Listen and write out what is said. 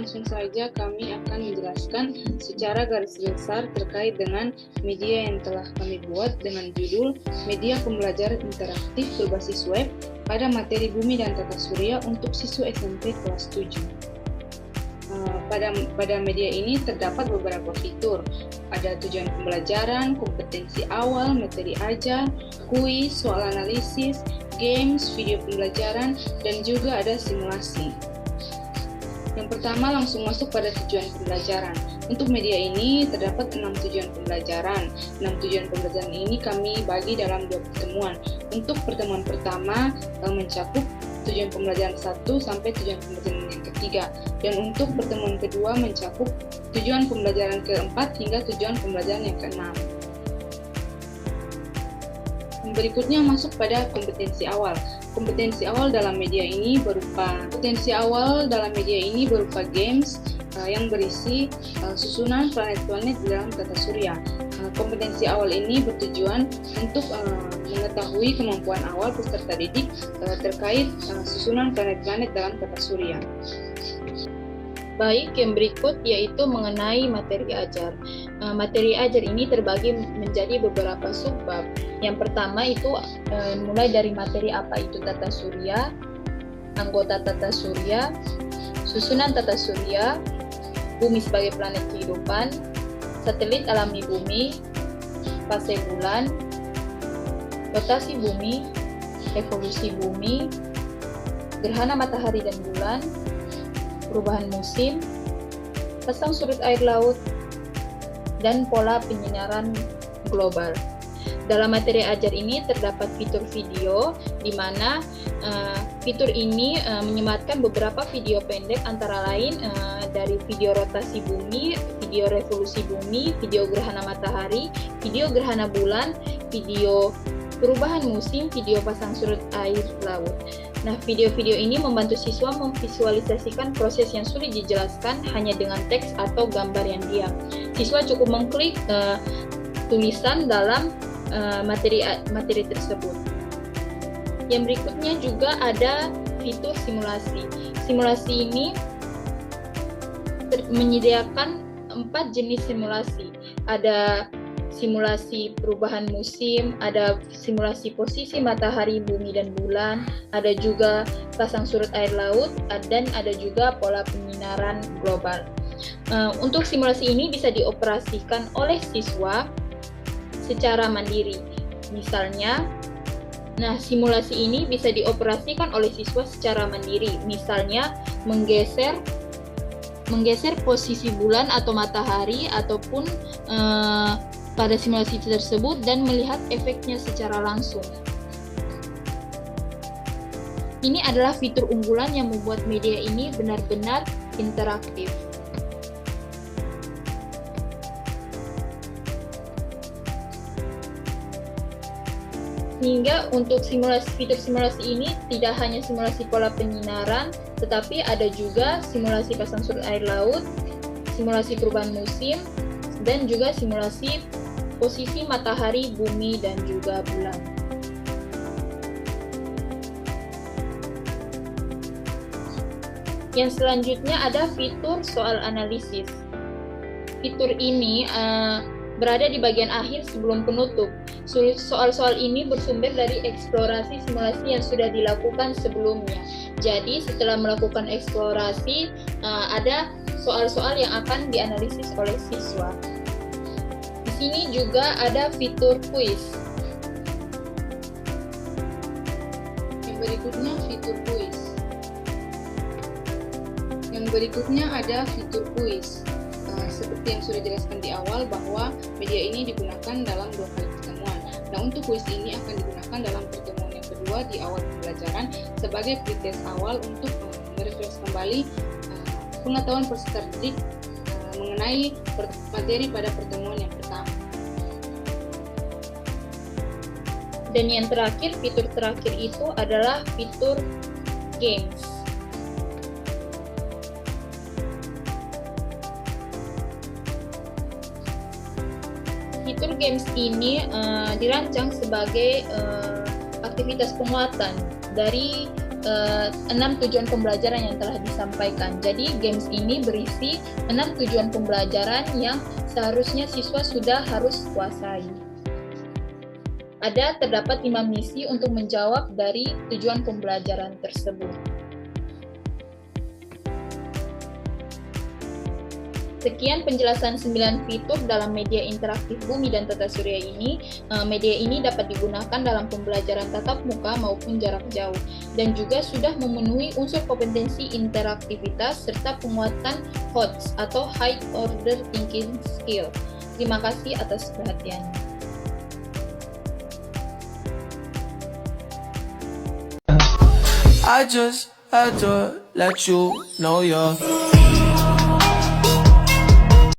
langsung saja kami akan menjelaskan secara garis besar terkait dengan media yang telah kami buat dengan judul Media Pembelajaran Interaktif Berbasis Web pada materi Bumi dan Tata Surya untuk siswa SMP kelas 7. Pada media ini terdapat beberapa fitur. Ada tujuan pembelajaran, kompetensi awal, materi ajar, kuis, soal analisis, games, video pembelajaran, dan juga ada simulasi. Yang pertama langsung masuk pada tujuan pembelajaran. Untuk media ini terdapat 6 tujuan pembelajaran. 6 tujuan pembelajaran ini kami bagi dalam 2 pertemuan. Untuk pertemuan pertama mencakup tujuan pembelajaran 1 sampai tujuan pembelajaran yang ketiga, dan untuk pertemuan kedua mencakup tujuan pembelajaran keempat hingga tujuan pembelajaran yang keenam. Berikutnya masuk pada kompetensi awal. Kompetensi awal dalam media ini berupa games yang berisi susunan planet-planet di dalam tata surya. Kompetensi awal ini bertujuan untuk mengetahui kemampuan awal peserta didik terkait susunan planet-planet dalam tata surya. Baik, yang berikut yaitu mengenai materi ajar. Materi ajar ini terbagi menjadi beberapa subbab. Yang pertama itu mulai dari materi apa itu tata surya, anggota tata surya, susunan tata surya, bumi sebagai planet kehidupan, satelit alami bumi, fase bulan, rotasi bumi, evolusi bumi, gerhana matahari dan bulan, perubahan musim, pasang surut air laut, dan pola penyinaran global. Dalam materi ajar ini terdapat fitur video, di mana fitur ini menyematkan beberapa video pendek antara lain dari video rotasi bumi, video revolusi bumi, video gerhana matahari, video gerhana bulan, video perubahan musim, video pasang surut air laut. Nah, video-video ini membantu siswa memvisualisasikan proses yang sulit dijelaskan hanya dengan teks atau gambar yang diam. Siswa cukup mengklik tulisan dalam materi tersebut. Yang berikutnya juga ada fitur simulasi. Simulasi ini menyediakan 4 jenis simulasi. Ada simulasi perubahan musim, ada simulasi posisi matahari, bumi, dan bulan, ada juga pasang surut air laut, dan ada juga pola penyinaran global. Untuk simulasi ini bisa dioperasikan oleh siswa secara mandiri. Misalnya, simulasi ini bisa dioperasikan oleh siswa secara mandiri. Misalnya, menggeser posisi bulan atau matahari ataupun pada simulasi tersebut dan melihat efeknya secara langsung. Ini adalah fitur unggulan yang membuat media ini benar-benar interaktif. Sehingga untuk fitur simulasi ini tidak hanya simulasi pola penyinaran, tetapi ada juga simulasi pasang surut air laut, simulasi perubahan musim, dan juga simulasi posisi matahari, bumi, dan juga bulan. Yang selanjutnya ada fitur soal analisis. Fitur ini berada di bagian akhir sebelum penutup. Soal-soal ini bersumber dari eksplorasi simulasi yang sudah dilakukan sebelumnya. Jadi setelah melakukan eksplorasi, ada soal-soal yang akan dianalisis oleh siswa. Di sini juga ada fitur kuis. Yang berikutnya fitur kuis. Yang berikutnya ada fitur kuis. Seperti yang sudah dijelaskan di awal bahwa media ini digunakan dalam 2 kali pertemuan. Nah, untuk kuis ini akan digunakan dalam pertemuan yang kedua di awal pembelajaran sebagai pretest awal untuk merefresh kembali pengetahuan peserta didik mengenai materi pada pertemuan yang pertama. Dan yang terakhir, fitur terakhir itu adalah fitur games. Fitur games ini dirancang sebagai aktivitas penguatan dari 6 tujuan pembelajaran yang telah disampaikan. Jadi games ini berisi 6 tujuan pembelajaran yang seharusnya siswa sudah harus kuasai. Terdapat 5 misi untuk menjawab dari tujuan pembelajaran tersebut. Sekian penjelasan 9 fitur dalam media interaktif Bumi dan Tata Surya ini. Media ini dapat digunakan dalam pembelajaran tatap muka maupun jarak jauh, dan juga sudah memenuhi unsur kompetensi interaktivitas serta penguatan HOTS atau High Order Thinking Skill. Terima kasih atas perhatiannya. I just had to let you know you're